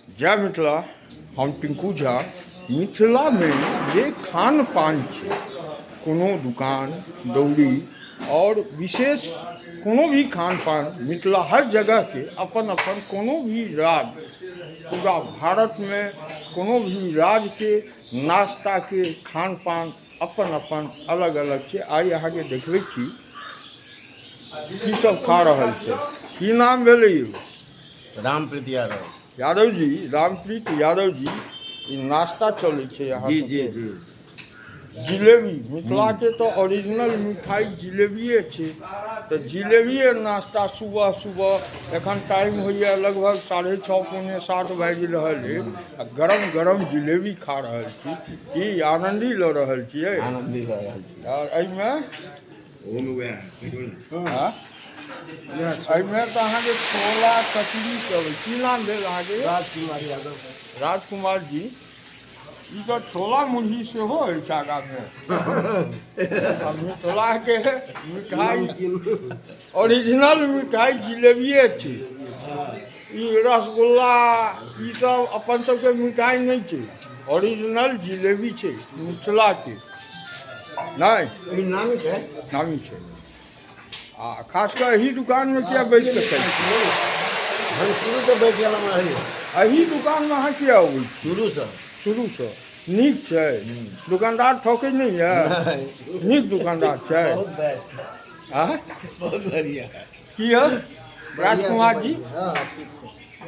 जय मिथिला। हम टिंकू झा। मिथिला में जे खान पान छै, कोनो दुकान दौरी और विशेष कोनो भी खान पान, मिथिला हर जगह के अपन अपन कोनो भी राज्य, पूरा भारत में कोनो भी राज्य के नाश्ता के खान पान अपन अपन अलग अलग छै। आइ अहाँके देखबै छी की सब खा रहल छै। की नाम भेलै यौ? रामप्रीत यादव। यादव जी, रामप्रीत यादव जी, ई नाश्ता चलै छै यहाँ जी जी जी। जिलेबी मिथिला के तो ओरिजिनल मिठाई जिलेबिए छै। तो जिलेबिए नाश्ता सुबह सुबह एखन टाइम होइए लगभग 6:30 पौने 7 बाजि रहल है आ गरम गरम जिलेबी खा रहल छी। की आनंदी लऽ रहल छियै? आनंदी लऽ रहल छी। और एहिमे एहिमे तऽ अहाँके छोला कचरी सब अइ। की नाम भेल अहाँके? राजकुमार यादव। राजकुमार जी, ई तो छोला मुरही सेहो अछि आगाँमे। मिथिला के मिठाई ओरिजिनल मिठाई जिलेबिए छै। ई रसगुल्ला ई सब अपन सबके मिठाई नहीं छै, ओरिजिनल जिलेबी छै मिथिला के। नहीं नामी छै। नामी छै। आ खास कर एही दुकान में किया बैठ के खाइ छी? हम शुरू से बैठ गेलहुँ रही। एही दुकान में अहाँ किया अबै छी? शुरू से। नीक छै? दुकानदार ठोकै नहीं है? नीक दुकानदार छै? बहुत बेस्ट। हाँ? बहुत बढ़िया। की है राजकुमार जी? हाँ ठीक छै।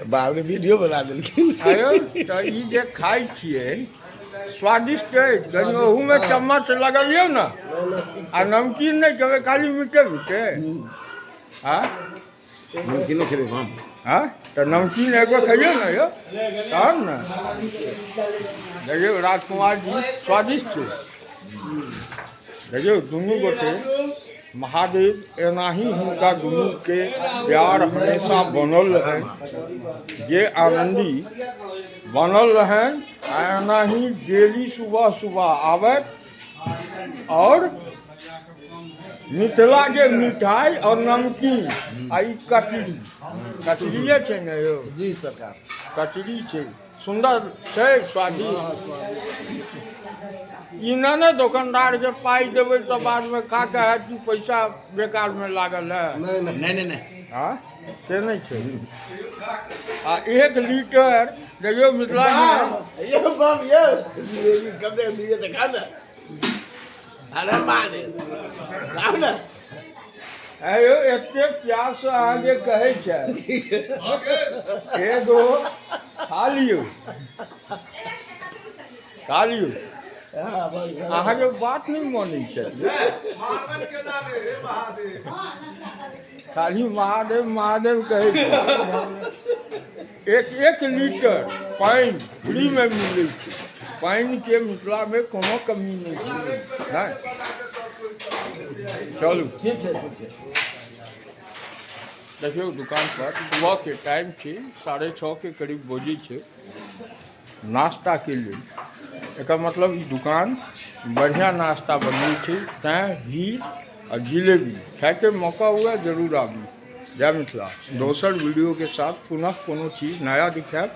बाप रे वीडियो बना देलखिन। आयो तो ई जे खाइ छियै स्वादिष्ट अछि, कनि ओहूमे चम्मच लगबियौ ना। ठीक आ नमकीन नहीं खेबै, खाली मीठे मीठे। हाँ नमकीनो खेबै हम। हाँ तो नमकीन एक बार खाइए ना यो, तहन ना। देखियौ राजकुमार जी स्वादिष्ट छै। देखियौ दुनू गोटे महादेव एनाही हिनका दुनू के प्यार हमेशा बनल रहनि, जे आनंदी बनल रहनि। आ एनाही डेली सुबह सुबह आबैत और मिथिला के मिठाई और नमकीन आ ई कचरिए छै ने यौ? जी सरकार। कचरी छै, सुंदर छै, स्वादिष्ट। ई ना दुकानदार के पाई देबै तो बाद में खा के है कि पैसा बेकार में लागल है। नहीं। हाँ से नहीं छै। आ 1 लीटर देखियो मिथिला में ये बाप ये कब दिए देखा ना। अरे मारे लाओ ना। आयो एते प्यार से आगे कहै छै एगो खा लियो खा लियो। अहाँके बात नहीं मानै छै। खाली महादेव महादेव कहै छै। 1 लीटर पानी फ्री में मिलै छै। पानी के मिथिला में कोनो कमी नहीं छै। चलू ठीक छै ठीक छै। देखियो दुकान पर सुबह के टाइम छै, 6:30 के करीब बजे छै नाश्ता के लिए। एकर मतलब ई दुकान बढ़िया नाश्ता बनबै छै, तैं भीड़ और जिलेबी खाएके मौका हुआ जरूर आबी। जय मिथिला। दोसर वीडियो के साथ पुनः कोनो चीज नया दिखाएब।